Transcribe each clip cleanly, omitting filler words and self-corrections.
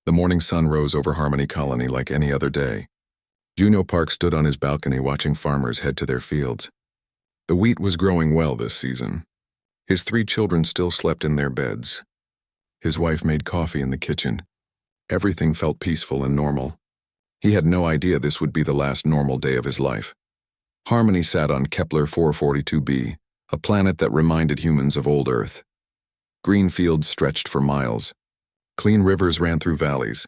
The morning sun rose over Harmony Colony like any other day. Juno Park stood on his balcony watching farmers head to their fields. The wheat was growing well this season. His 3 children still slept in their beds. His wife made coffee in the kitchen. Everything felt peaceful and normal. He had no idea this would be the last normal day of his life. Harmony sat on Kepler 442b, a planet that reminded humans of old Earth. Green fields stretched for miles. Clean rivers ran through valleys.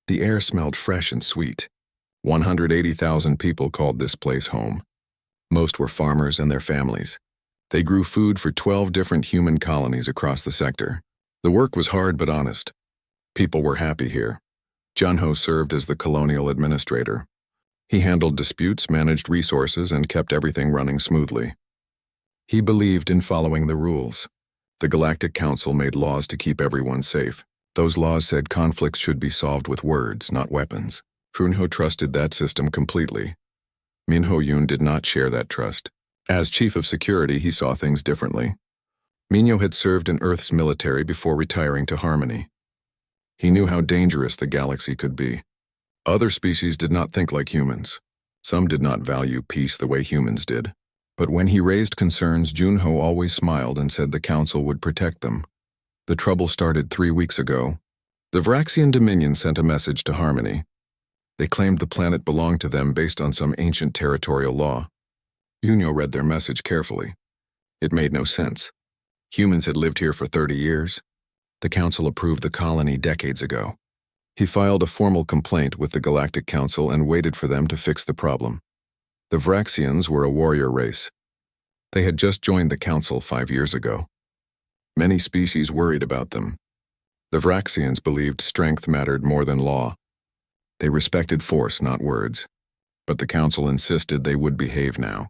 The air smelled fresh and sweet. 180,000 people called this place home. Most were farmers and their families. They grew food for 12 different human colonies across the sector. The work was hard but honest. People were happy here. Junho served as the colonial administrator. He handled disputes, managed resources, and kept everything running smoothly. He believed in following the rules. The Galactic Council made laws to keep everyone safe. Those laws said conflicts should be solved with words, not weapons. Junho trusted that system completely. Minho Yun did not share that trust. As chief of security, he saw things differently. Minho had served in Earth's military before retiring to Harmony. He knew how dangerous the galaxy could be. Other species did not think like humans. Some did not value peace the way humans did. But when he raised concerns, Junho always smiled and said the council would protect them. The trouble started 3 weeks ago. The Vraxian Dominion sent a message to Harmony. They claimed the planet belonged to them based on some ancient territorial law. Junho read their message carefully. It made no sense. Humans had lived here for 30 years. The council approved the colony decades ago. He filed a formal complaint with the Galactic Council and waited for them to fix the problem. The Vraxians were a warrior race. They had just joined the council 5 years ago. Many species worried about them. The Vraxians believed strength mattered more than law. They respected force, not words. But the council insisted they would behave now.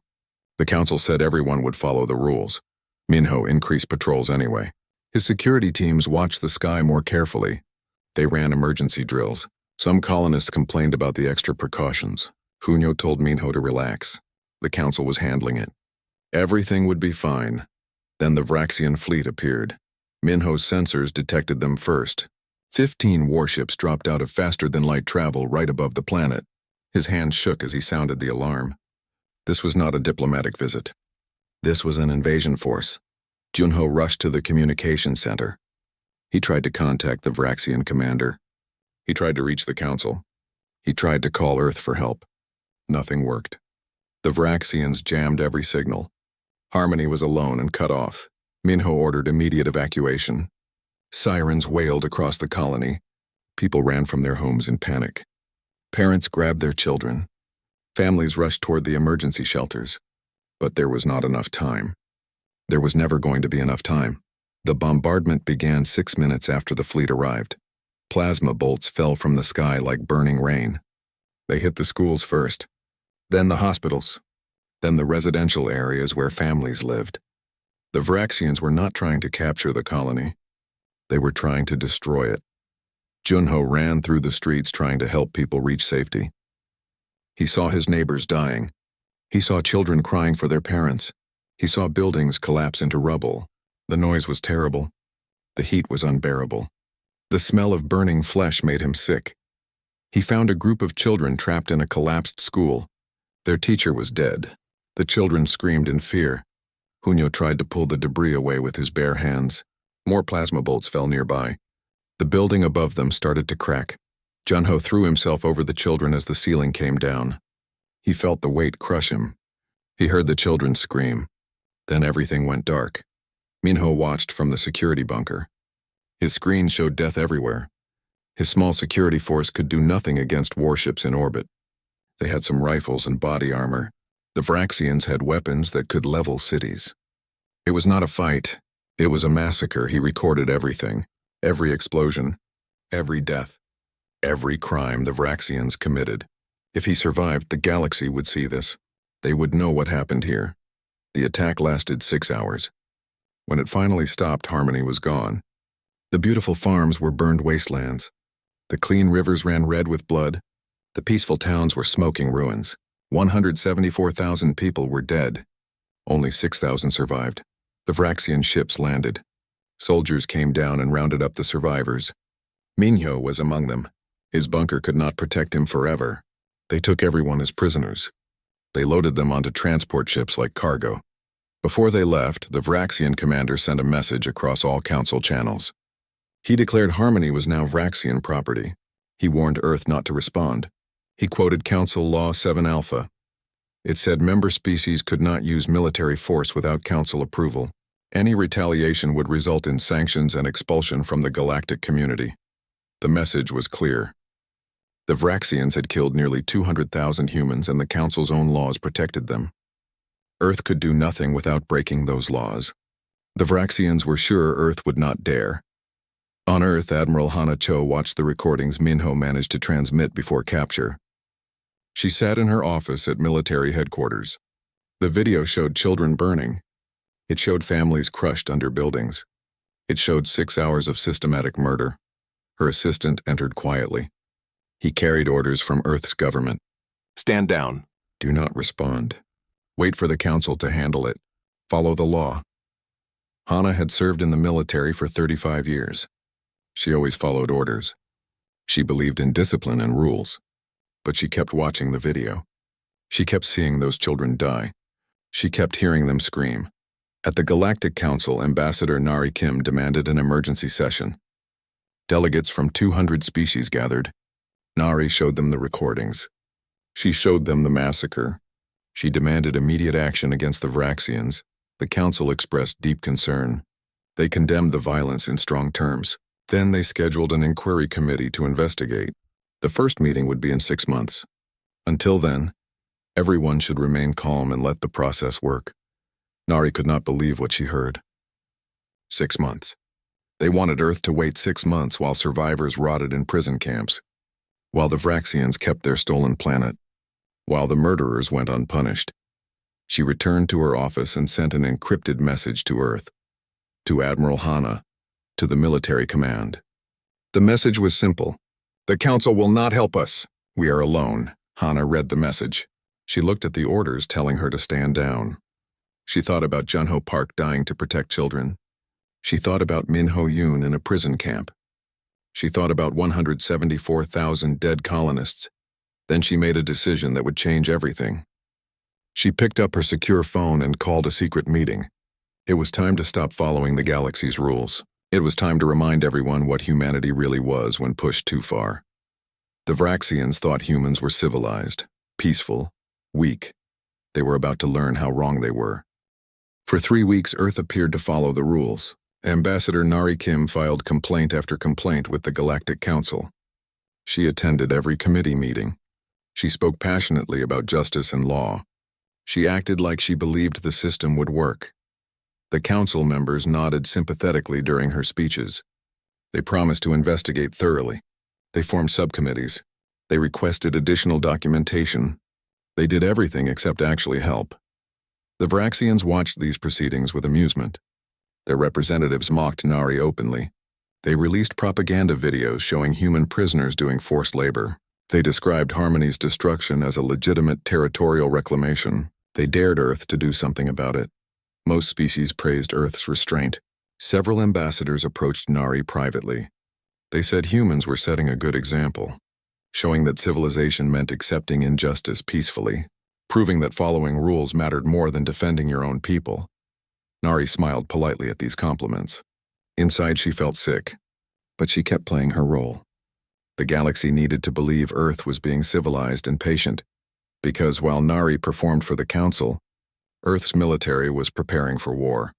The council said everyone would follow the rules. Minho increased patrols anyway. His security teams watched the sky more carefully. They ran emergency drills. Some colonists complained about the extra precautions. Junho told Minho to relax. The council was handling it. Everything would be fine. Then the Vraxian fleet appeared. Minho's sensors detected them first. 15 warships dropped out of faster-than-light travel right above the planet. His hand shook as he sounded the alarm. This was not a diplomatic visit. This was an invasion force. Junho rushed to the communication center. He tried to contact the Vraxian commander. He tried to reach the council. He tried to call Earth for help. Nothing worked. The Vraxians jammed every signal. Harmony was alone and cut off. Minho ordered immediate evacuation. Sirens wailed across the colony. People ran from their homes in panic. Parents grabbed their children. Families rushed toward the emergency shelters. But there was not enough time. There was never going to be enough time. The bombardment began 6 minutes after the fleet arrived. Plasma bolts fell from the sky like burning rain. They hit the schools first, then the hospitals, then the residential areas where families lived. The Vraxians were not trying to capture the colony. They were trying to destroy it. Junho ran through the streets trying to help people reach safety. He saw his neighbors dying. He saw children crying for their parents. He saw buildings collapse into rubble. The noise was terrible. The heat was unbearable. The smell of burning flesh made him sick. He found a group of children trapped in a collapsed school. Their teacher was dead. The children screamed in fear. Junho tried to pull the debris away with his bare hands. More plasma bolts fell nearby. The building above them started to crack. Junho threw himself over the children as the ceiling came down. He felt the weight crush him. He heard the children scream. Then everything went dark. Minho watched from the security bunker. His screen showed death everywhere. His small security force could do nothing against warships in orbit. They had some rifles and body armor. The Vraxians had weapons that could level cities. It was not a fight. It was a massacre. He recorded everything. Every explosion. Every death. Every crime the Vraxians committed. If he survived, the galaxy would see this. They would know what happened here. The attack lasted 6 hours. When it finally stopped, Harmony was gone. The beautiful farms were burned wastelands. The clean rivers ran red with blood. The peaceful towns were smoking ruins. 174,000 people were dead. Only 6,000 survived. The Vraxian ships landed. Soldiers came down and rounded up the survivors. Minho was among them. His bunker could not protect him forever. They took everyone as prisoners. They loaded them onto transport ships like cargo. Before they left, the Vraxian commander sent a message across all council channels. He declared Harmony was now Vraxian property. He warned Earth not to respond. He quoted Council Law 7 Alpha. It said member species could not use military force without council approval. Any retaliation would result in sanctions and expulsion from the galactic community. The message was clear. The Vraxians had killed nearly 200,000 humans, and the Council's own laws protected them. Earth could do nothing without breaking those laws. The Vraxians were sure Earth would not dare. On Earth, Admiral Hana Cho watched the recordings Minho managed to transmit before capture. She sat in her office at military headquarters. The video showed children burning. It showed families crushed under buildings. It showed 6 hours of systematic murder. Her assistant entered quietly. He carried orders from Earth's government. Stand down. Do not respond. Wait for the council to handle it. Follow the law. Hana had served in the military for 35 years. She always followed orders. She believed in discipline and rules. But she kept watching the video. She kept seeing those children die. She kept hearing them scream. At the Galactic Council, Ambassador Nari Kim demanded an emergency session. Delegates from 200 species gathered. Nari showed them the recordings. She showed them the massacre. She demanded immediate action against the Vraxians. The council expressed deep concern. They condemned the violence in strong terms. Then they scheduled an inquiry committee to investigate. The first meeting would be in 6 months. Until then, everyone should remain calm and let the process work. Nari could not believe what she heard. 6 months. They wanted Earth to wait 6 months while survivors rotted in prison camps, while the Vraxians kept their stolen planet, while the murderers went unpunished. She returned to her office and sent an encrypted message to Earth, to Admiral Hana, to the military command. The message was simple. The council will not help us. We are alone. Hana read the message. She looked at the orders telling her to stand down. She thought about Junho Park dying to protect children. She thought about Minho Yoon in a prison camp. She thought about 174,000 dead colonists. Then she made a decision that would change everything. She picked up her secure phone and called a secret meeting. It was time to stop following the galaxy's rules. It was time to remind everyone what humanity really was when pushed too far. The Vraxians thought humans were civilized, peaceful, weak. They were about to learn how wrong they were. For 3 weeks, Earth appeared to follow the rules. Ambassador Nari Kim filed complaint after complaint with the Galactic Council. She attended every committee meeting. She spoke passionately about justice and law. She acted like she believed the system would work. The council members nodded sympathetically during her speeches. They promised to investigate thoroughly. They formed subcommittees. They requested additional documentation. They did everything except actually help. The Vraxians watched these proceedings with amusement. Their representatives mocked Nari openly. They released propaganda videos showing human prisoners doing forced labor. They described Harmony's destruction as a legitimate territorial reclamation. They dared Earth to do something about it. Most species praised Earth's restraint. Several ambassadors approached Nari privately. They said humans were setting a good example, showing that civilization meant accepting injustice peacefully, proving that following rules mattered more than defending your own people. Nari smiled politely at these compliments. Inside, she felt sick, but she kept playing her role. The galaxy needed to believe Earth was being civilized and patient, because while Nari performed for the Council, Earth's military was preparing for war.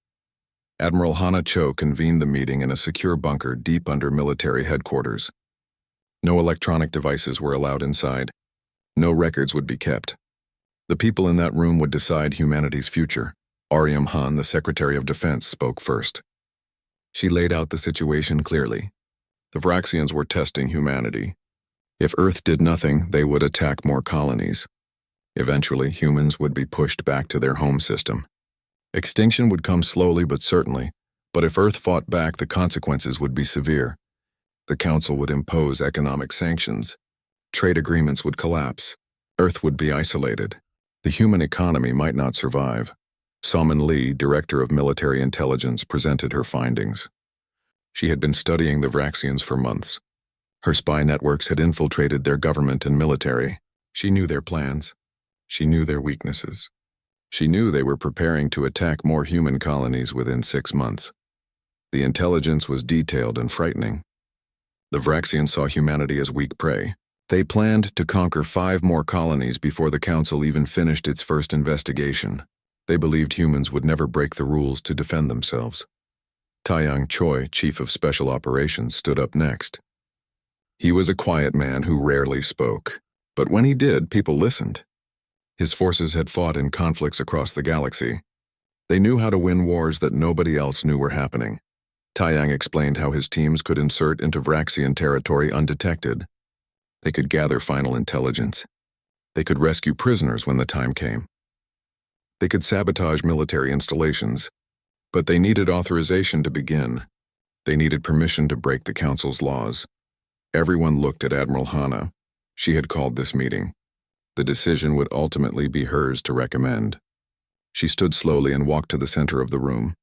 Admiral Hana Cho convened the meeting in a secure bunker deep under military headquarters. No electronic devices were allowed inside. No records would be kept. The people in that room would decide humanity's future. Ariam Han, the Secretary of Defense, spoke first. She laid out the situation clearly. The Vraxians were testing humanity. If Earth did nothing, they would attack more colonies. Eventually, humans would be pushed back to their home system. Extinction would come slowly but certainly, but if Earth fought back, the consequences would be severe. The Council would impose economic sanctions. Trade agreements would collapse. Earth would be isolated. The human economy might not survive. Salman Lee, Director of Military Intelligence, presented her findings. She had been studying the Vraxians for months. Her spy networks had infiltrated their government and military. She knew their plans. She knew their weaknesses. She knew they were preparing to attack more human colonies within 6 months. The intelligence was detailed and frightening. The Vraxians saw humanity as weak prey. They planned to conquer 5 more colonies before the Council even finished its first investigation. They believed humans would never break the rules to defend themselves. Taeyang Choi, Chief of Special Operations, stood up next. He was a quiet man who rarely spoke, but when he did, people listened. His forces had fought in conflicts across the galaxy. They knew how to win wars that nobody else knew were happening. Taeyang explained how his teams could insert into Vraxian territory undetected. They could gather final intelligence. They could rescue prisoners when the time came. They could sabotage military installations, but they needed authorization to begin. They needed permission to break the Council's laws. Everyone looked at Admiral Hana. She had called this meeting. The decision would ultimately be hers to recommend. She stood slowly and walked to the center of the room.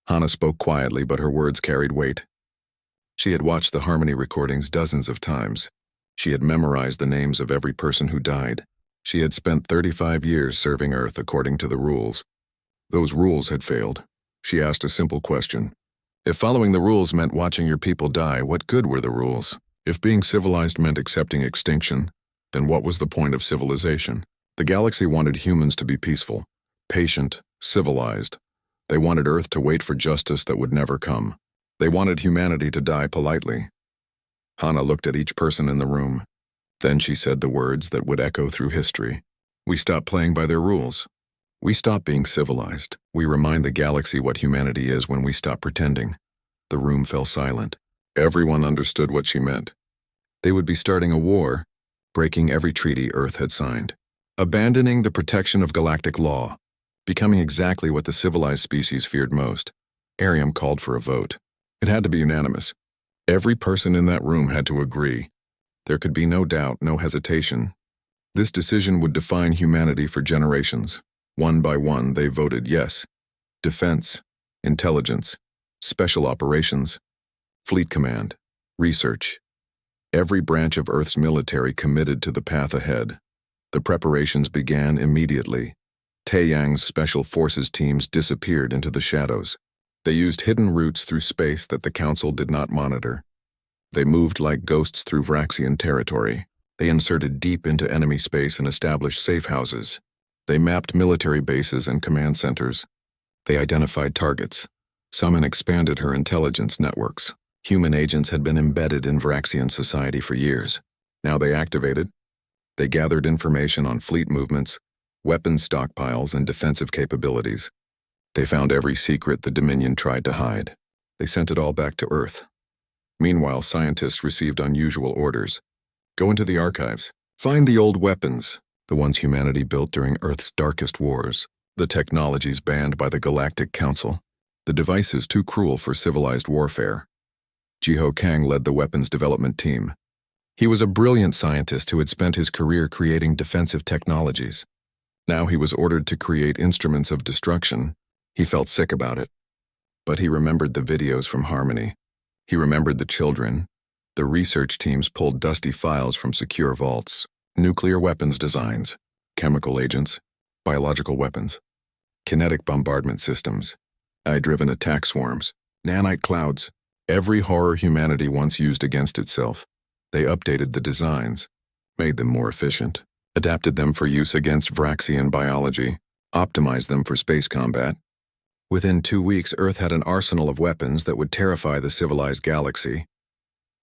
Hana spoke quietly, but her words carried weight. She had watched the Harmony recordings dozens of times. She had memorized the names of every person who died. She had spent 35 years serving Earth according to the rules. Those rules had failed. She asked a simple question. If following the rules meant watching your people die, what good were the rules? If being civilized meant accepting extinction, then what was the point of civilization? The galaxy wanted humans to be peaceful, patient, civilized. They wanted Earth to wait for justice that would never come. They wanted humanity to die politely. Hana looked at each person in the room. Then she said the words that would echo through history. We stop playing by their rules. We stop being civilized. We remind the galaxy what humanity is when we stop pretending. The room fell silent. Everyone understood what she meant. They would be starting a war, breaking every treaty Earth had signed, abandoning the protection of galactic law, becoming exactly what the civilized species feared most. Arium called for a vote. It had to be unanimous. Every person in that room had to agree. There could be no doubt, no hesitation. This decision would define humanity for generations. One by one, they voted yes. Defense, intelligence, special operations, fleet command, research. Every branch of Earth's military committed to the path ahead. The preparations began immediately. Taeyang's special forces teams disappeared into the shadows. They used hidden routes through space that the Council did not monitor. They moved like ghosts through Vraxian territory. They inserted deep into enemy space and established safe houses. They mapped military bases and command centers. They identified targets. Some expanded her intelligence networks. Human agents had been embedded in Vraxian society for years. Now they activated. They gathered information on fleet movements, weapons stockpiles, and defensive capabilities. They found every secret the Dominion tried to hide. They sent it all back to Earth. Meanwhile, scientists received unusual orders. Go into the archives. Find the old weapons, the ones humanity built during Earth's darkest wars, the technologies banned by the Galactic Council, the devices too cruel for civilized warfare. Jiho Kang led the weapons development team. He was a brilliant scientist who had spent his career creating defensive technologies. Now he was ordered to create instruments of destruction. He felt sick about it. But he remembered the videos from Harmony. He remembered the children. The research teams pulled dusty files from secure vaults. Nuclear weapons designs, chemical agents, biological weapons, kinetic bombardment systems, AI-driven attack swarms, nanite clouds, every horror humanity once used against itself. They updated the designs, made them more efficient, adapted them for use against Vraxian biology, optimized them for space combat. Within 2 weeks, Earth had an arsenal of weapons that would terrify the civilized galaxy.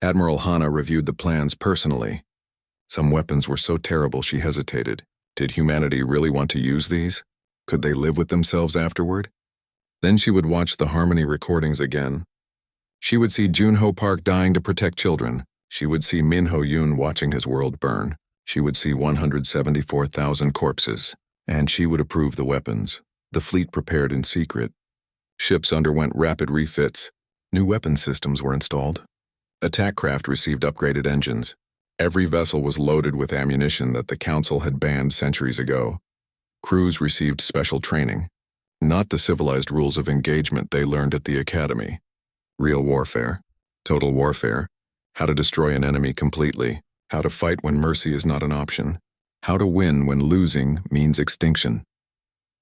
Admiral Hana reviewed the plans personally. Some weapons were so terrible she hesitated. Did humanity really want to use these? Could they live with themselves afterward? Then she would watch the Harmony recordings again. She would see Junho Park dying to protect children. She would see Minho Yoon watching his world burn. She would see 174,000 corpses. And she would approve the weapons. The fleet prepared in secret. Ships underwent rapid refits. New weapon systems were installed. Attack craft received upgraded engines. Every vessel was loaded with ammunition that the Council had banned centuries ago. Crews received special training. Not the civilized rules of engagement they learned at the academy. Real warfare. Total warfare. How to destroy an enemy completely. How to fight when mercy is not an option. How to win when losing means extinction.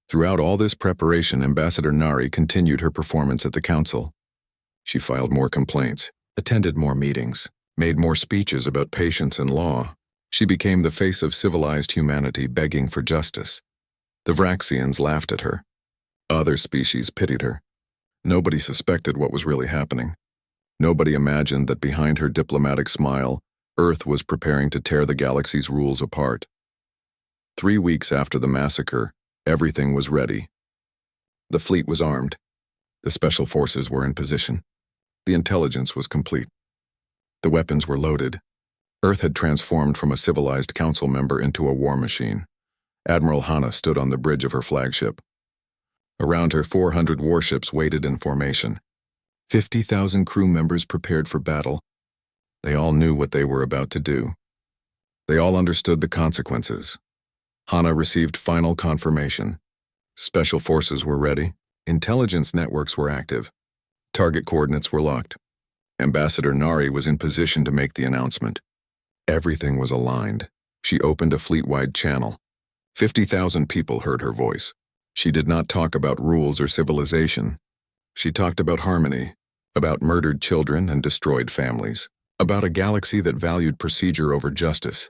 Throughout all this preparation, Ambassador Nari continued her performance at the council. She filed more complaints, attended more meetings, made more speeches about patience and law. She became the face of civilized humanity begging for justice. The Vraxians laughed at her. Other species pitied her. Nobody suspected what was really happening. Nobody imagined that behind her diplomatic smile, Earth was preparing to tear the galaxy's rules apart. 3 weeks after the massacre, everything was ready. The fleet was armed. The special forces were in position. The intelligence was complete. The weapons were loaded. Earth had transformed from a civilized council member into a war machine. Admiral Hana stood on the bridge of her flagship. Around her, 400 warships waited in formation. 50,000 crew members prepared for battle. They all knew what they were about to do. They all understood the consequences. Hana received final confirmation. Special forces were ready. Intelligence networks were active. Target coordinates were locked. Ambassador Nari was in position to make the announcement. Everything was aligned. She opened a fleet-wide channel. 50,000 people heard her voice. She did not talk about rules or civilization. She talked about harmony, about murdered children and destroyed families, about a galaxy that valued procedure over justice.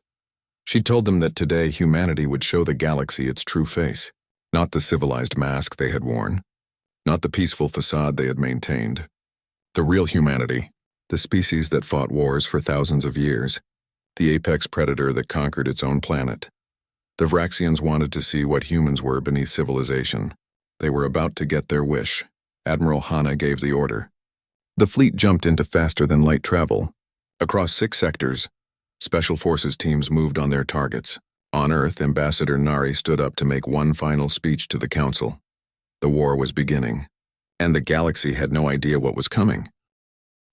She told them that today humanity would show the galaxy its true face, not the civilized mask they had worn, not the peaceful facade they had maintained. The real humanity, the species that fought wars for thousands of years, the apex predator that conquered its own planet. The Vraxians wanted to see what humans were beneath civilization. They were about to get their wish. Admiral Hana gave the order. The fleet jumped into faster-than-light travel. Across 6 sectors, Special Forces teams moved on their targets. On Earth, Ambassador Nari stood up to make one final speech to the Council. The war was beginning, and the galaxy had no idea what was coming.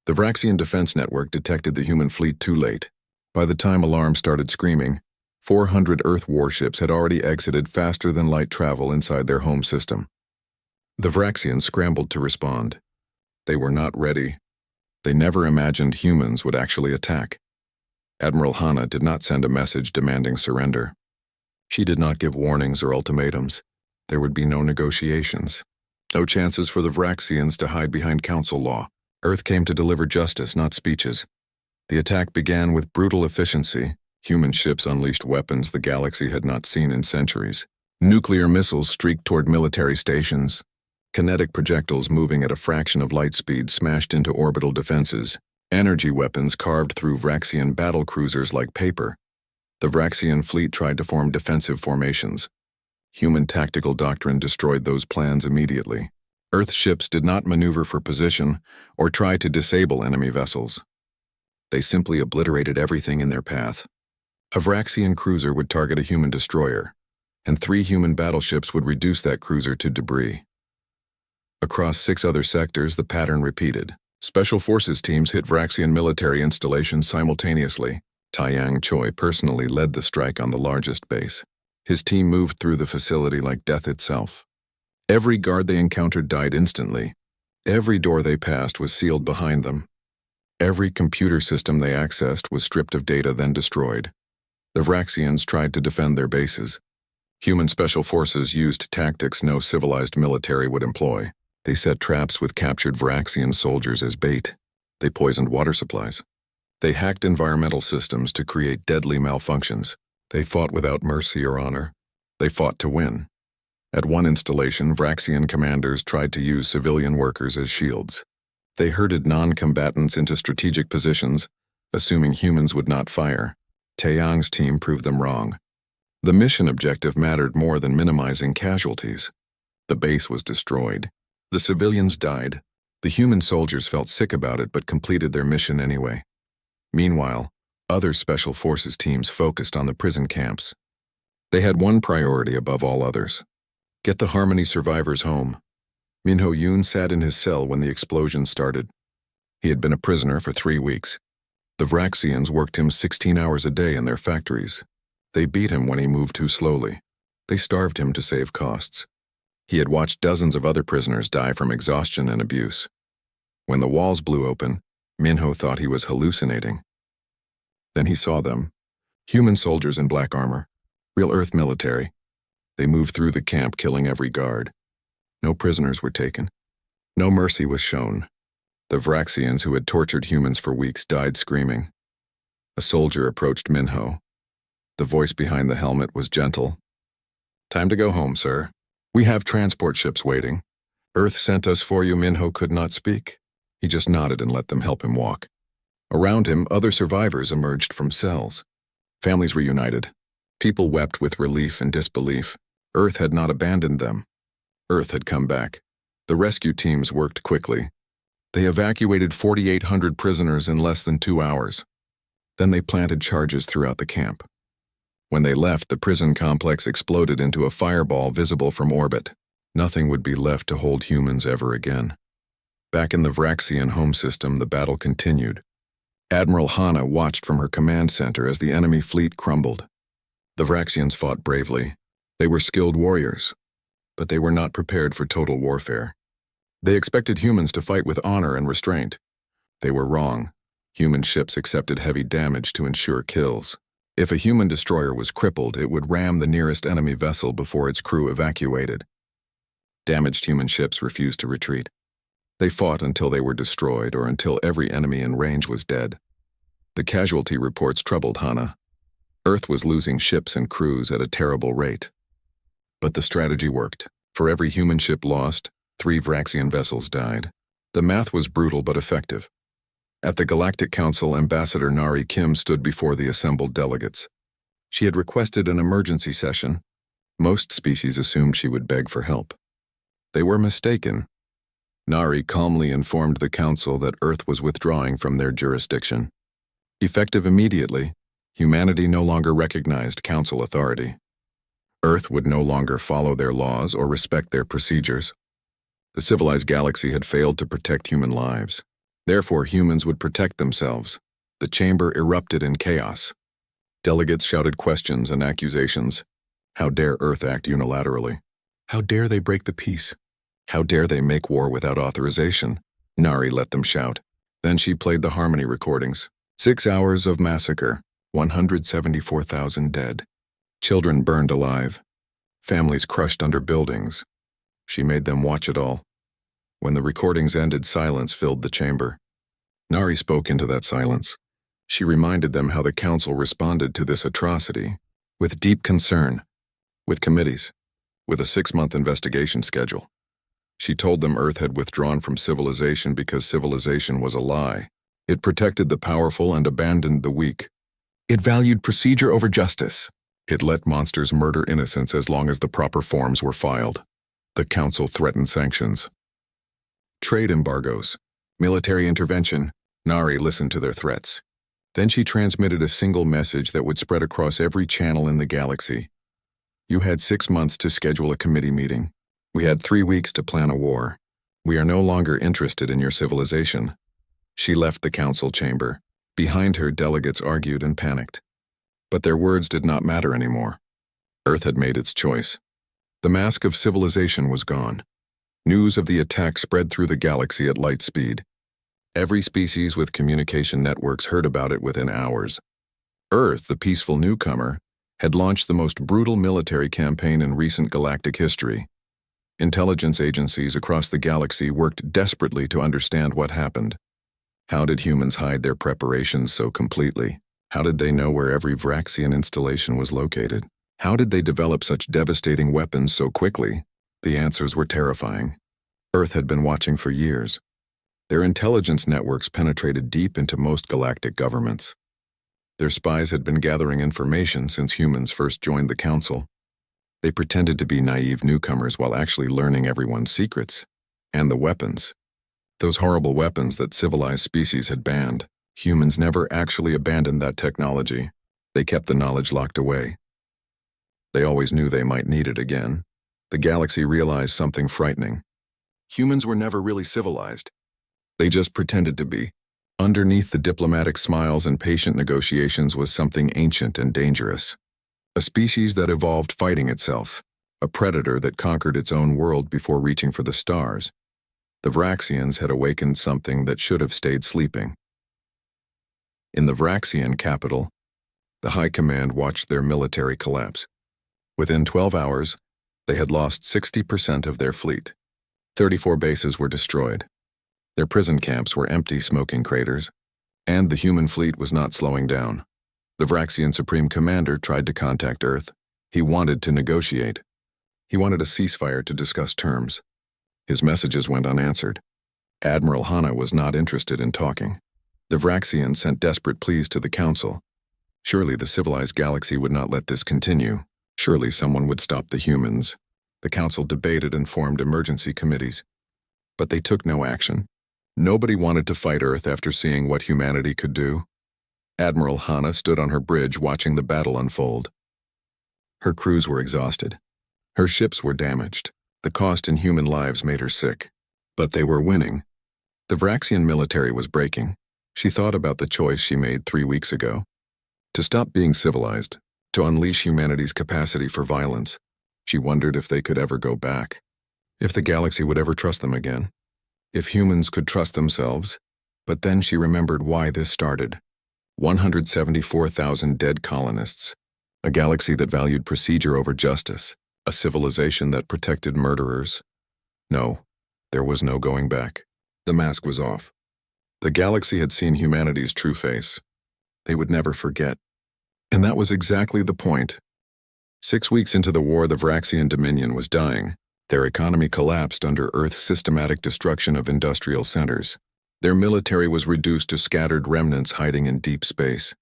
The Vraxian Defense Network detected the human fleet too late. By the time alarms started screaming, 400 Earth warships had already exited faster-than-light travel inside their home system. The Vraxians scrambled to respond. They were not ready. They never imagined humans would actually attack. Admiral Hana did not send a message demanding surrender. She did not give warnings or ultimatums. There would be no negotiations. No chances for the Vraxians to hide behind council law. Earth came to deliver justice, not speeches. The attack began with brutal efficiency. Human ships unleashed weapons the galaxy had not seen in centuries. Nuclear missiles streaked toward military stations. Kinetic projectiles moving at a fraction of light speed smashed into orbital defenses. Energy weapons carved through Vraxian battle cruisers like paper. The Vraxian fleet tried to form defensive formations. Human tactical doctrine destroyed those plans immediately. Earth ships did not maneuver for position or try to disable enemy vessels. They simply obliterated everything in their path. A Vraxian cruiser would target a human destroyer, and 3 human battleships would reduce that cruiser to debris. Across 6 other sectors, the pattern repeated. Special Forces teams hit Vraxian military installations simultaneously. Taiyang Choi personally led the strike on the largest base. His team moved through the facility like death itself. Every guard they encountered died instantly. Every door they passed was sealed behind them. Every computer system they accessed was stripped of data, then destroyed. The Vraxians tried to defend their bases. Human Special Forces used tactics no civilized military would employ. They set traps with captured Vraxian soldiers as bait. They poisoned water supplies. They hacked environmental systems to create deadly malfunctions. They fought without mercy or honor. They fought to win. At one installation, Vraxian commanders tried to use civilian workers as shields. They herded non-combatants into strategic positions, assuming humans would not fire. Taeyang's team proved them wrong. The mission objective mattered more than minimizing casualties. The base was destroyed. The civilians died. The human soldiers felt sick about it but completed their mission anyway. Meanwhile, other Special Forces teams focused on the prison camps. They had one priority above all others: get the Harmony survivors home. Minho Yoon sat in his cell when the explosion started. He had been a prisoner for 3 weeks. The Vraxians worked him 16 hours a day in their factories. They beat him when he moved too slowly. They starved him to save costs. He had watched dozens of other prisoners die from exhaustion and abuse. When the walls blew open, Minho thought he was hallucinating. Then he saw them. Human soldiers in black armor. Real Earth military. They moved through the camp, killing every guard. No prisoners were taken. No mercy was shown. The Vraxians who had tortured humans for weeks died screaming. A soldier approached Minho. The voice behind the helmet was gentle. "Time to go home, sir. We have transport ships waiting. Earth sent us for you." Minho could not speak. He just nodded and let them help him walk. Around him, other survivors emerged from cells. Families reunited. People wept with relief and disbelief. Earth had not abandoned them. Earth had come back. The rescue teams worked quickly. They evacuated 4,800 prisoners in less than 2 hours. Then they planted charges throughout the camp. When they left, the prison complex exploded into a fireball visible from orbit. Nothing would be left to hold humans ever again. Back in the Vraxian home system, the battle continued. Admiral Hana watched from her command center as the enemy fleet crumbled. The Vraxians fought bravely. They were skilled warriors, but they were not prepared for total warfare. They expected humans to fight with honor and restraint. They were wrong. Human ships accepted heavy damage to ensure kills. If a human destroyer was crippled, it would ram the nearest enemy vessel before its crew evacuated. Damaged human ships refused to retreat. They fought until they were destroyed or until every enemy in range was dead. The casualty reports troubled Hana. Earth was losing ships and crews at a terrible rate. But the strategy worked. For every human ship lost, 3 Vraxian vessels died. The math was brutal but effective. At the Galactic Council, Ambassador Nari Kim stood before the assembled delegates. She had requested an emergency session. Most species assumed she would beg for help. They were mistaken. Nari calmly informed the Council that Earth was withdrawing from their jurisdiction. Effective immediately, humanity no longer recognized Council authority. Earth would no longer follow their laws or respect their procedures. The civilized galaxy had failed to protect human lives. Therefore, humans would protect themselves. The chamber erupted in chaos. Delegates shouted questions and accusations. How dare Earth act unilaterally? How dare they break the peace? How dare they make war without authorization? Nari let them shout. Then she played the harmony recordings. 6 hours of massacre, 174,000 dead. Children burned alive. Families crushed under buildings. She made them watch it all. When the recordings ended, silence filled the chamber. Nari spoke into that silence. She reminded them how the Council responded to this atrocity, with deep concern, with committees, with a 6-month investigation schedule. She told them Earth had withdrawn from civilization because civilization was a lie. It protected the powerful and abandoned the weak. It valued procedure over justice. It let monsters murder innocents as long as the proper forms were filed. The Council threatened sanctions. Trade embargoes, military intervention. Nari listened to their threats. Then she transmitted a single message that would spread across every channel in the galaxy. You had 6 months to schedule a committee meeting. We had 3 weeks to plan a war. We are no longer interested in your civilization. She left the council chamber. Behind her, delegates argued and panicked. But their words did not matter anymore. Earth had made its choice. The mask of civilization was gone. News of the attack spread through the galaxy at light speed. Every species with communication networks heard about it within hours. Earth, the peaceful newcomer, had launched the most brutal military campaign in recent galactic history. Intelligence agencies across the galaxy worked desperately to understand what happened. How did humans hide their preparations so completely? How did they know where every Vraxian installation was located? How did they develop such devastating weapons so quickly? The answers were terrifying. Earth had been watching for years. Their intelligence networks penetrated deep into most galactic governments. Their spies had been gathering information since humans first joined the Council. They pretended to be naive newcomers while actually learning everyone's secrets. And the weapons. Those horrible weapons that civilized species had banned. Humans never actually abandoned that technology. They kept the knowledge locked away. They always knew they might need it again. The galaxy realized something frightening. Humans were never really civilized. They just pretended to be. Underneath the diplomatic smiles and patient negotiations was something ancient and dangerous. A species that evolved fighting itself. A predator that conquered its own world before reaching for the stars. The Vraxians had awakened something that should have stayed sleeping. In the Vraxian capital, the High Command watched their military collapse. Within 12 hours, they had lost 60% of their fleet. 34 bases were destroyed. Their prison camps were empty smoking craters, and the human fleet was not slowing down. The Vraxian Supreme Commander tried to contact Earth. He wanted to negotiate. He wanted a ceasefire to discuss terms. His messages went unanswered. Admiral Hanna was not interested in talking. The Vraxians sent desperate pleas to the Council. Surely the civilized galaxy would not let this continue. Surely someone would stop the humans. The Council debated and formed emergency committees. But they took no action. Nobody wanted to fight Earth after seeing what humanity could do. Admiral Hanna stood on her bridge watching the battle unfold. Her crews were exhausted. Her ships were damaged. The cost in human lives made her sick. But they were winning. The Vraxian military was breaking. She thought about the choice she made 3 weeks ago. To stop being civilized, to unleash humanity's capacity for violence. She wondered if they could ever go back. If the galaxy would ever trust them again. If humans could trust themselves. But then she remembered why this started. 174,000 dead colonists. A galaxy that valued procedure over justice. A civilization that protected murderers. No, there was no going back. The mask was off. The galaxy had seen humanity's true face. They would never forget. And that was exactly the point. 6 weeks into the war, the Vraxian Dominion was dying. Their economy collapsed under Earth's systematic destruction of industrial centers. Their military was reduced to scattered remnants hiding in deep space.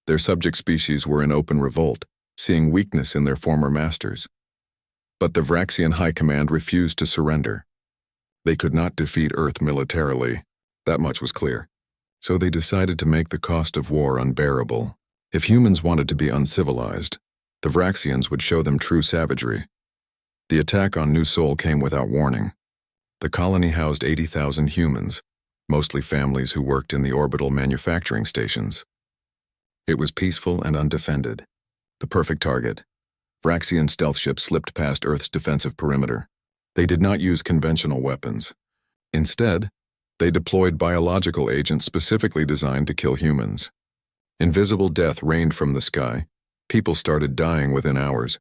Their subject species were in open revolt, seeing weakness in their former masters. But the Vraxian High Command refused to surrender. They could not defeat Earth militarily. That much was clear. So they decided to make the cost of war unbearable. If humans wanted to be uncivilized, the Vraxians would show them true savagery. The attack on New Sol came without warning. The colony housed 80,000 humans, mostly families who worked in the orbital manufacturing stations. It was peaceful and undefended. The perfect target. Vraxian stealth ships slipped past Earth's defensive perimeter. They did not use conventional weapons. Instead, they deployed biological agents specifically designed to kill humans. Invisible death rained from the sky. People started dying within hours.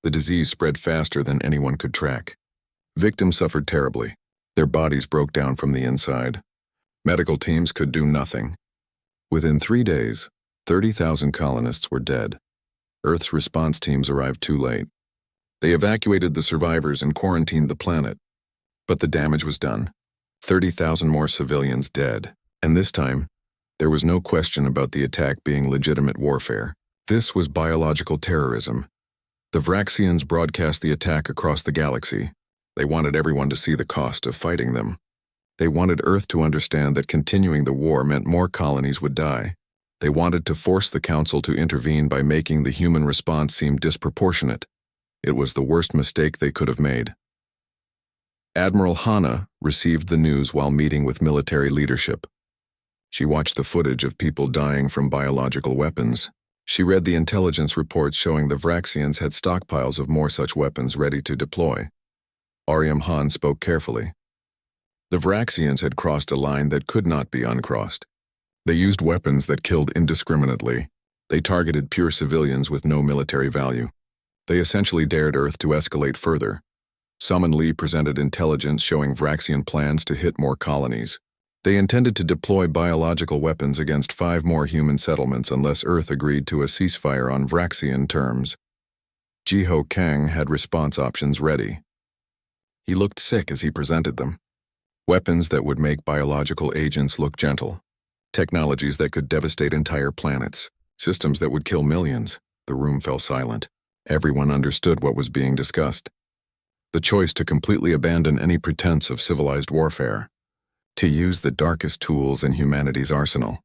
The disease spread faster than anyone could track. Victims suffered terribly. Their bodies broke down from the inside. Medical teams could do nothing. Within 3 days, 30,000 colonists were dead. Earth's response teams arrived too late. They evacuated the survivors and quarantined the planet. But the damage was done. 30,000 more civilians dead. And this time, there was no question about the attack being legitimate warfare. This was biological terrorism. The Vraxians broadcast the attack across the galaxy. They wanted everyone to see the cost of fighting them. They wanted Earth to understand that continuing the war meant more colonies would die. They wanted to force the Council to intervene by making the human response seem disproportionate. It was the worst mistake they could have made. Admiral Hanna received the news while meeting with military leadership. She watched the footage of people dying from biological weapons. She read the intelligence reports showing the Vraxians had stockpiles of more such weapons ready to deploy. Ariam Han spoke carefully. The Vraxians had crossed a line that could not be uncrossed. They used weapons that killed indiscriminately. They targeted pure civilians with no military value. They essentially dared Earth to escalate further. Summon Lee presented intelligence showing Vraxian plans to hit more colonies. They intended to deploy biological weapons against 5 more human settlements unless Earth agreed to a ceasefire on Vraxian terms. Jiho Kang had response options ready. He looked sick as he presented them. Weapons that would make biological agents look gentle. Technologies that could devastate entire planets. Systems that would kill millions. The room fell silent. Everyone understood what was being discussed. The choice to completely abandon any pretense of civilized warfare. To use the darkest tools in humanity's arsenal.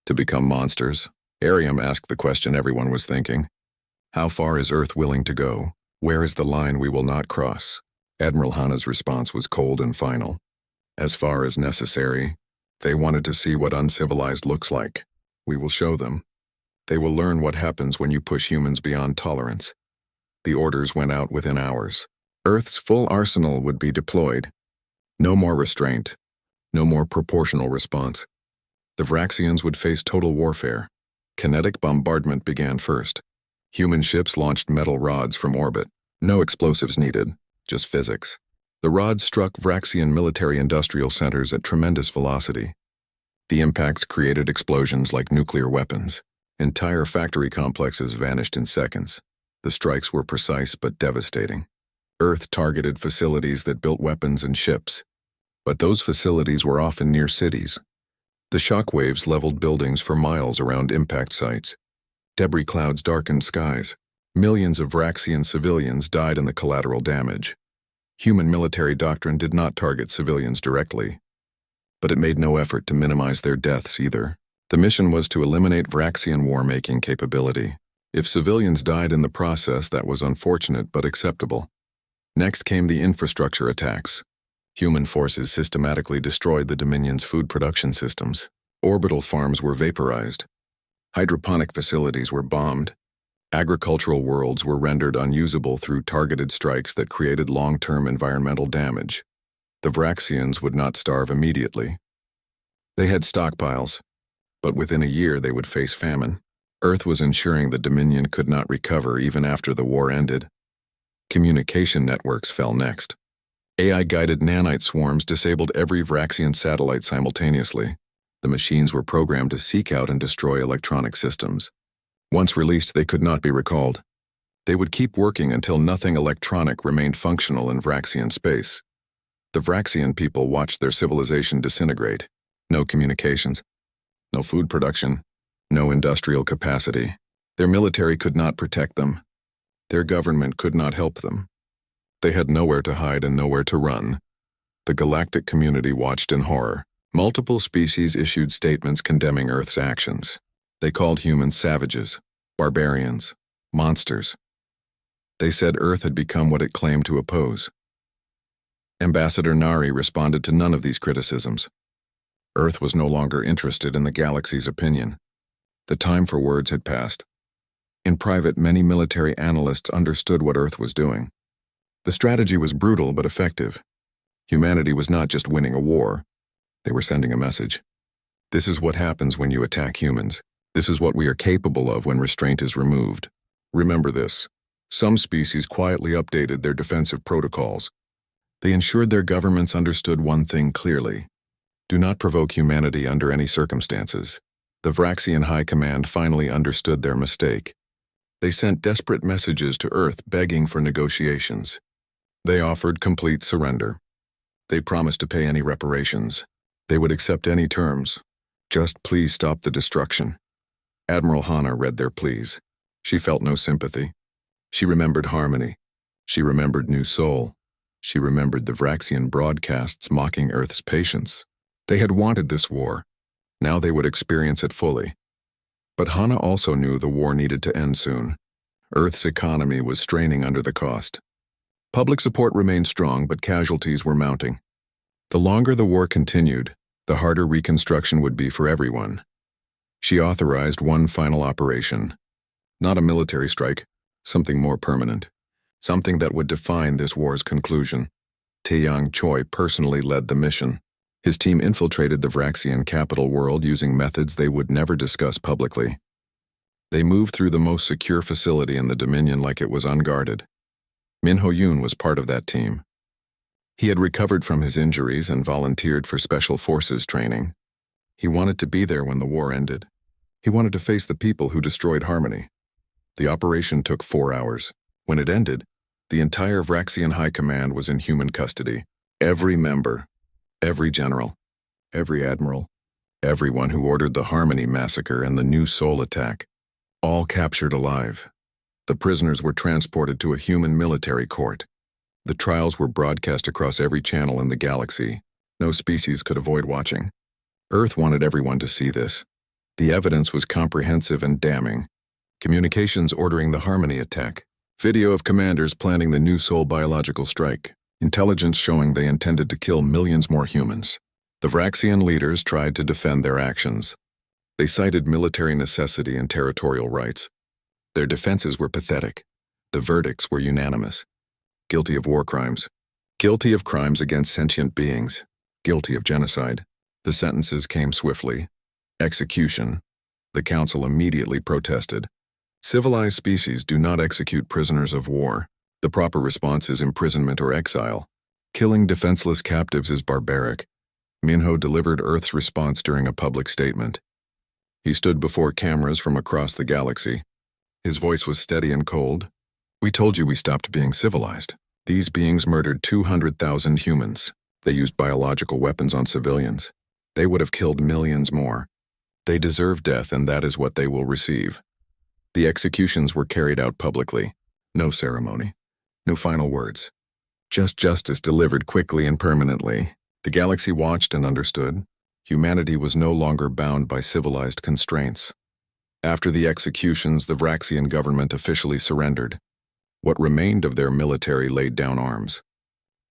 To become monsters. Ariam asked the question everyone was thinking. How far is Earth willing to go? Where is the line we will not cross? Admiral Hanna's response was cold and final. As far as necessary. They wanted to see what uncivilized looks like. We will show them. They will learn what happens when you push humans beyond tolerance. The orders went out within hours. Earth's full arsenal would be deployed. No more restraint. No more proportional response. The Vraxians would face total warfare. Kinetic bombardment began first. Human ships launched metal rods from orbit. No explosives needed, just physics. The rods struck Vraxian military-industrial centers at tremendous velocity. The impacts created explosions like nuclear weapons. Entire factory complexes vanished in seconds. The strikes were precise but devastating. Earth targeted facilities that built weapons and ships. But those facilities were often near cities. The shockwaves leveled buildings for miles around impact sites. Debris clouds darkened skies. Millions of Vraxian civilians died in the collateral damage. Human military doctrine did not target civilians directly, but it made no effort to minimize their deaths either. The mission was to eliminate Vraxian war-making capability. If civilians died in the process, that was unfortunate but acceptable. Next came the infrastructure attacks. Human forces systematically destroyed the Dominion's food production systems. Orbital farms were vaporized. Hydroponic facilities were bombed. Agricultural worlds were rendered unusable through targeted strikes that created long-term environmental damage. The Vraxians would not starve immediately. They had stockpiles, but within a year they would face famine. Earth was ensuring the Dominion could not recover even after the war ended. Communication networks fell next. AI-guided nanite swarms disabled every Vraxian satellite simultaneously. The machines were programmed to seek out and destroy electronic systems. Once released, they could not be recalled. They would keep working until nothing electronic remained functional in Vraxian space. The Vraxian people watched their civilization disintegrate. No communications, no food production, no industrial capacity. Their military could not protect them. Their government could not help them. They had nowhere to hide and nowhere to run. The galactic community watched in horror. Multiple species issued statements condemning Earth's actions. They called humans savages, barbarians, monsters. They said Earth had become what it claimed to oppose. Ambassador Nari responded to none of these criticisms. Earth was no longer interested in the galaxy's opinion. The time for words had passed. In private, many military analysts understood what Earth was doing. The strategy was brutal but effective. Humanity was not just winning a war. They were sending a message. This is what happens when you attack humans. This is what we are capable of when restraint is removed. Remember this. Some species quietly updated their defensive protocols. They ensured their governments understood one thing clearly. Do not provoke humanity under any circumstances. The Vraxian High Command finally understood their mistake. They sent desperate messages to Earth begging for negotiations. They offered complete surrender. They promised to pay any reparations. They would accept any terms. Just please stop the destruction. Admiral Hana read their pleas. She felt no sympathy. She remembered Harmony. She remembered New Soul. She remembered the Vraxian broadcasts mocking Earth's patience. They had wanted this war. Now they would experience it fully. But Hana also knew the war needed to end soon. Earth's economy was straining under the cost. Public support remained strong, but casualties were mounting. The longer the war continued, the harder reconstruction would be for everyone. She authorized one final operation. Not a military strike, something more permanent. Something that would define this war's conclusion. Taeyang Choi personally led the mission. His team infiltrated the Vraxian capital world using methods they would never discuss publicly. They moved through the most secure facility in the Dominion like it was unguarded. Min Ho-yoon was part of that team. He had recovered from his injuries and volunteered for Special Forces training. He wanted to be there when the war ended. He wanted to face the people who destroyed Harmony. The operation took 4 hours. When it ended, the entire Vraxian High Command was in human custody. Every member, every general, every admiral, everyone who ordered the Harmony massacre and the New Soul attack, all captured alive. The prisoners were transported to a human military court. The trials were broadcast across every channel in the galaxy. No species could avoid watching. Earth wanted everyone to see this. The evidence was comprehensive and damning. Communications ordering the Harmony attack. Video of commanders planning the New Soul biological strike. Intelligence showing they intended to kill millions more humans. The Vraxian leaders tried to defend their actions. They cited military necessity and territorial rights. Their defenses were pathetic. The verdicts were unanimous. Guilty of war crimes. Guilty of crimes against sentient beings. Guilty of genocide. The sentences came swiftly. Execution. The council immediately protested. Civilized species do not execute prisoners of war. The proper response is imprisonment or exile. Killing defenseless captives is barbaric. Minho delivered Earth's response during a public statement. He stood before cameras from across the galaxy. His voice was steady and cold. We told you we stopped being civilized. These beings murdered 200,000 humans. They used biological weapons on civilians. They would have killed millions more. They deserve death, and that is what they will receive. The executions were carried out publicly. No ceremony. No final words. Just justice delivered quickly and permanently. The galaxy watched and understood. Humanity was no longer bound by civilized constraints. After the executions, the Vraxian government officially surrendered. What remained of their military laid down arms.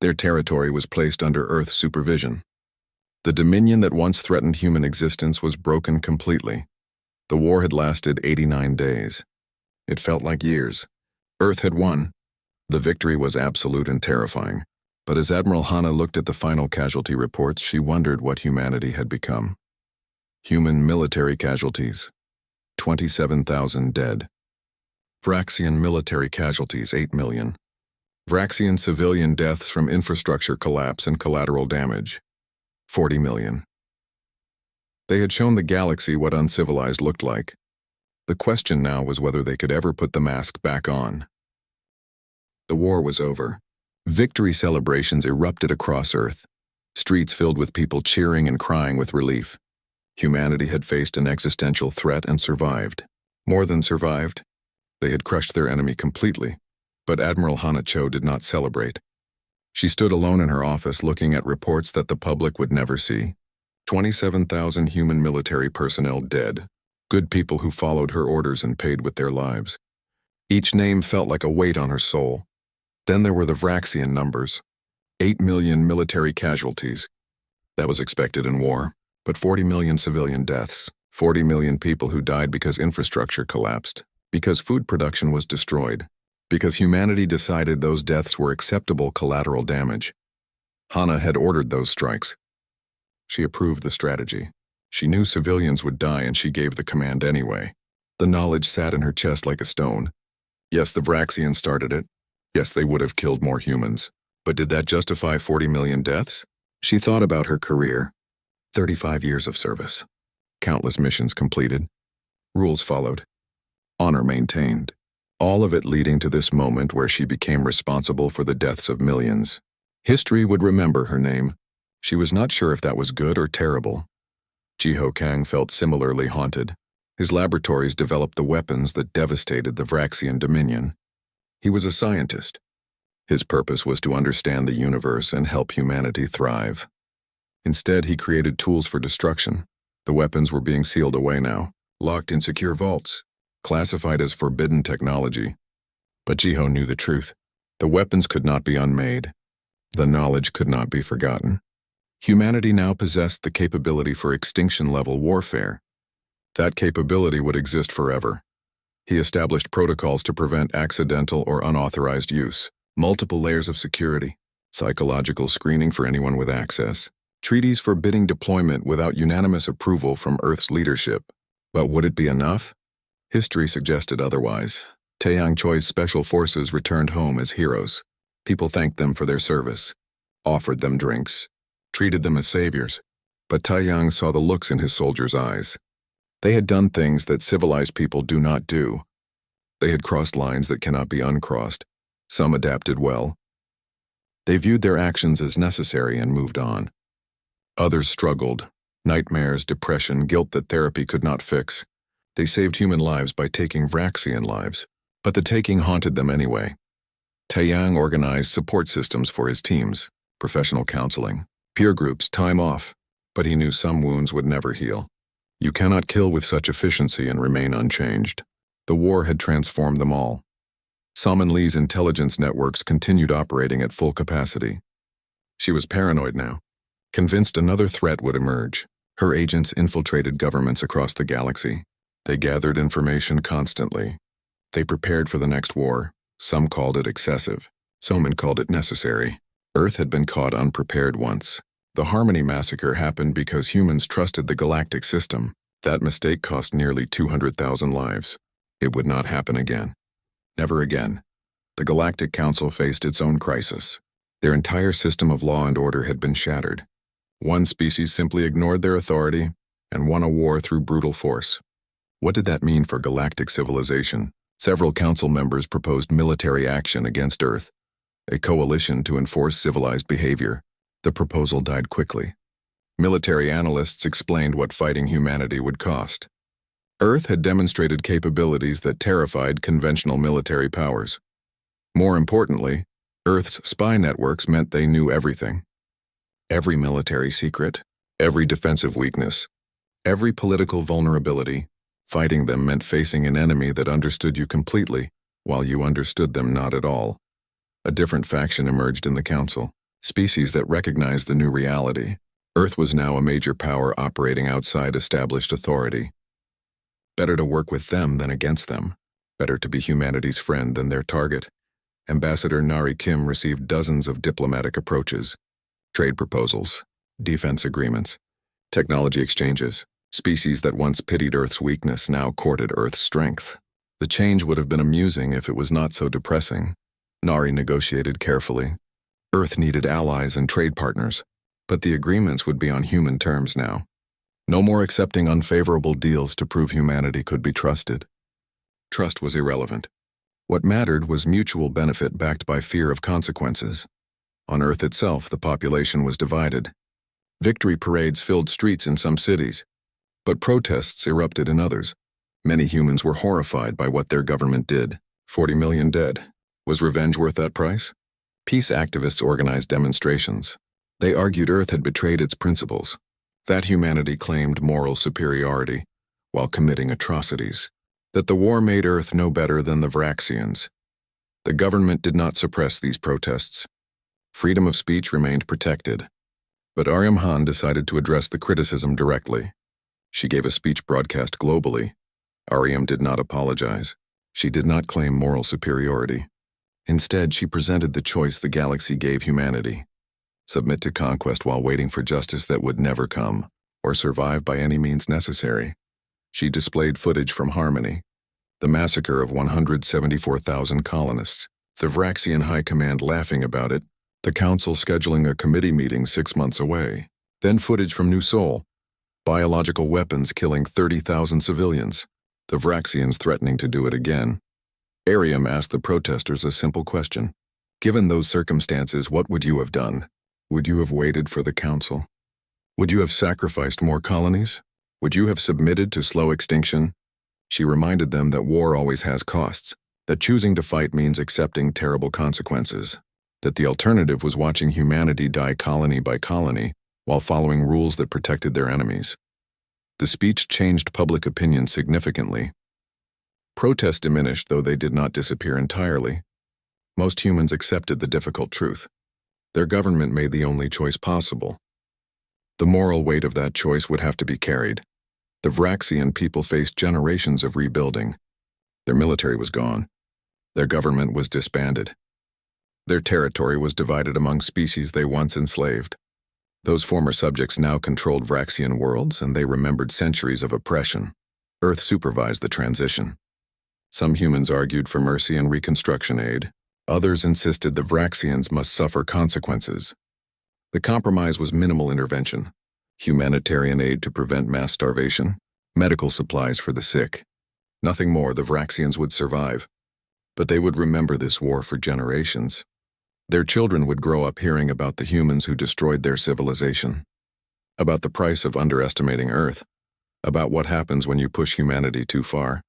Their territory was placed under Earth's supervision. The dominion that once threatened human existence was broken completely. The war had lasted 89 days. It felt like years. Earth had won. The victory was absolute and terrifying. But as Admiral Hana looked at the final casualty reports, she wondered what humanity had become. Human military casualties. 27,000 dead. Vraxian military casualties, 8 million. Vraxian civilian deaths from infrastructure collapse and collateral damage. 40 million. They had shown the galaxy what uncivilized looked like. The question now was whether they could ever put the mask back on. The war was over. Victory celebrations erupted across Earth, streets filled with people cheering and crying with relief. Humanity had faced an existential threat and survived. More than survived. They had crushed their enemy completely, but Admiral Hanacho did not celebrate. She stood alone in her office looking at reports that the public would never see. 27,000 human military personnel dead, good people who followed her orders and paid with their lives. Each name felt like a weight on her soul. Then there were the Vraxian numbers. 8 million military casualties. That was expected in war, but 40 million civilian deaths. 40 million people who died because infrastructure collapsed, because food production was destroyed, because humanity decided those deaths were acceptable collateral damage. Hana had ordered those strikes. She approved the strategy. She knew civilians would die and she gave the command anyway. The knowledge sat in her chest like a stone. Yes, the Vraxians started it. Yes, they would have killed more humans. But did that justify 40 million deaths? She thought about her career. 35 years of service. Countless missions completed. Rules followed. Honor maintained. All of it leading to this moment where she became responsible for the deaths of millions. History would remember her name. She was not sure if that was good or terrible. Jiho Kang felt similarly haunted. His laboratories developed the weapons that devastated the Vraxian dominion. He was a scientist. His purpose was to understand the universe and help humanity thrive. Instead, he created tools for destruction. The weapons were being sealed away now, locked in secure vaults, classified as forbidden technology. But Jiho knew the truth. The weapons could not be unmade. The knowledge could not be forgotten. Humanity now possessed the capability for extinction-level warfare. That capability would exist forever. He established protocols to prevent accidental or unauthorized use, multiple layers of security, psychological screening for anyone with access, treaties forbidding deployment without unanimous approval from Earth's leadership. But would it be enough? History suggested otherwise. Taeyang Choi's special forces returned home as heroes. People thanked them for their service, offered them drinks, treated them as saviors. But Taeyang saw the looks in his soldiers' eyes. They had done things that civilized people do not do. They had crossed lines that cannot be uncrossed. Some adapted well. They viewed their actions as necessary and moved on. Others struggled. Nightmares, depression, guilt that therapy could not fix. They saved human lives by taking Vraxian lives, but the taking haunted them anyway. Taeyang organized support systems for his teams, professional counseling, peer groups, time off, but he knew some wounds would never heal. You cannot kill with such efficiency and remain unchanged. The war had transformed them all. Salmon Lee's intelligence networks continued operating at full capacity. She was paranoid now, convinced another threat would emerge. Her agents infiltrated governments across the galaxy. They gathered information constantly. They prepared for the next war. Some called it excessive. Some called it necessary. Earth had been caught unprepared once. The Harmony Massacre happened because humans trusted the galactic system. That mistake cost nearly 200,000 lives. It would not happen again. Never again. The Galactic Council faced its own crisis. Their entire system of law and order had been shattered. One species simply ignored their authority and won a war through brutal force. What did that mean for galactic civilization? Several council members proposed military action against Earth, a coalition to enforce civilized behavior. The proposal died quickly. Military analysts explained what fighting humanity would cost. Earth had demonstrated capabilities that terrified conventional military powers. More importantly, Earth's spy networks meant they knew everything. Every military secret, every defensive weakness, every political vulnerability. Fighting them meant facing an enemy that understood you completely, while you understood them not at all. A different faction emerged in the council, species that recognized the new reality. Earth was now a major power operating outside established authority. Better to work with them than against them. Better to be humanity's friend than their target. Ambassador Nari Kim received dozens of diplomatic approaches, trade proposals, defense agreements, technology exchanges. Species that once pitied Earth's weakness now courted Earth's strength. The change would have been amusing if it was not so depressing. Nari negotiated carefully. Earth needed allies and trade partners, but the agreements would be on human terms now. No more accepting unfavorable deals to prove humanity could be trusted. Trust was irrelevant. What mattered was mutual benefit backed by fear of consequences. On Earth itself, the population was divided. Victory parades filled streets in some cities, but protests erupted in others. Many humans were horrified by what their government did. 40 million dead. Was revenge worth that price? Peace activists organized demonstrations. They argued Earth had betrayed its principles, that humanity claimed moral superiority while committing atrocities, that the war made Earth no better than the Vraxians. The government did not suppress these protests. Freedom of speech remained protected. But Aryam Han decided to address the criticism directly. She gave a speech broadcast globally. Aryam did not apologize. She did not claim moral superiority. Instead, she presented the choice the galaxy gave humanity: submit to conquest while waiting for justice that would never come, or survive by any means necessary. She displayed footage from Harmony, the massacre of 174,000 colonists, the Vraxian High Command laughing about it, the Council scheduling a committee meeting 6 months away, then footage from New Sol, biological weapons killing 30,000 civilians, the Vraxians threatening to do it again. Aryam asked the protesters a simple question. Given those circumstances, what would you have done? Would you have waited for the Council? Would you have sacrificed more colonies? Would you have submitted to slow extinction? She reminded them that war always has costs, that choosing to fight means accepting terrible consequences, that the alternative was watching humanity die colony by colony, while following rules that protected their enemies. The speech changed public opinion significantly. Protests diminished, though they did not disappear entirely. Most humans accepted the difficult truth. Their government made the only choice possible. The moral weight of that choice would have to be carried. The Vraxian people faced generations of rebuilding. Their military was gone. Their government was disbanded. Their territory was divided among species they once enslaved. Those former subjects now controlled Vraxian worlds, and they remembered centuries of oppression. Earth supervised the transition. Some humans argued for mercy and reconstruction aid. Others insisted the Vraxians must suffer consequences. The compromise was minimal intervention: humanitarian aid to prevent mass starvation, medical supplies for the sick. Nothing more. The Vraxians would survive, but they would remember this war for generations. Their children would grow up hearing about the humans who destroyed their civilization, about the price of underestimating Earth, about what happens when you push humanity too far.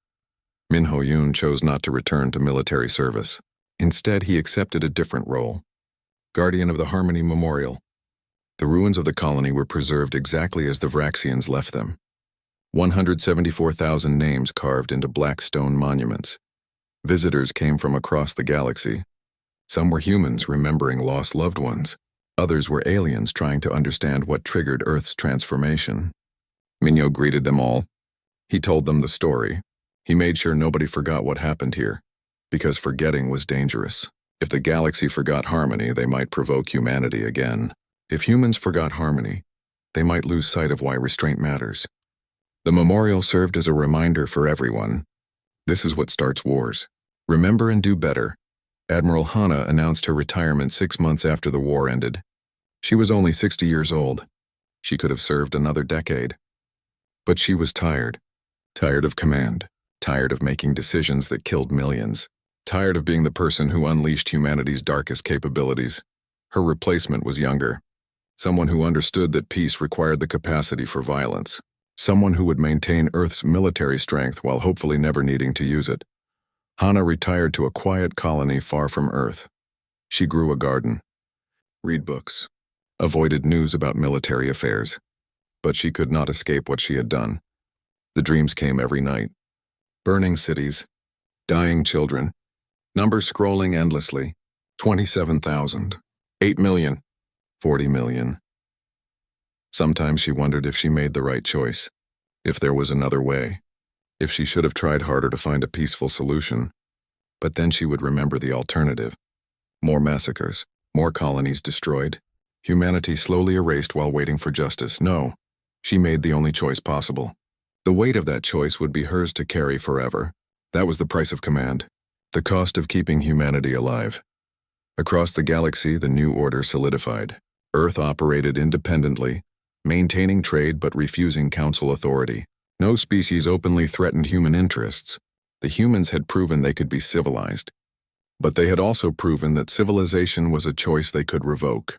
Min Ho-yoon chose not to return to military service. Instead, he accepted a different role: guardian of the Harmony Memorial. The ruins of the colony were preserved exactly as the Vraxians left them. 174,000 names carved into black stone monuments. Visitors came from across the galaxy. Some were humans remembering lost loved ones. Others were aliens trying to understand what triggered Earth's transformation. Minyo greeted them all. He told them the story. He made sure nobody forgot what happened here, because forgetting was dangerous. If the galaxy forgot harmony, they might provoke humanity again. If humans forgot harmony, they might lose sight of why restraint matters. The memorial served as a reminder for everyone. This is what starts wars. Remember and do better. Admiral Hana announced her retirement 6 months after the war ended. She was only 60 years old. She could have served another decade. But she was tired. Tired of command. Tired of making decisions that killed millions. Tired of being the person who unleashed humanity's darkest capabilities. Her replacement was younger. Someone who understood that peace required the capacity for violence. Someone who would maintain Earth's military strength while hopefully never needing to use it. Hana retired to a quiet colony far from Earth. She grew a garden. Read books. Avoided news about military affairs. But she could not escape what she had done. The dreams came every night. Burning cities. Dying children. Numbers scrolling endlessly. 27,000. 8 million. 40 million. Sometimes she wondered if she made the right choice, if there was another way, if she should have tried harder to find a peaceful solution. But then she would remember the alternative. More massacres, more colonies destroyed, humanity slowly erased while waiting for justice. No, she made the only choice possible. The weight of that choice would be hers to carry forever. That was the price of command, the cost of keeping humanity alive. Across the galaxy, the new order solidified. Earth operated independently, maintaining trade but refusing council authority. No species openly threatened human interests. The humans had proven they could be civilized. But they had also proven that civilization was a choice they could revoke.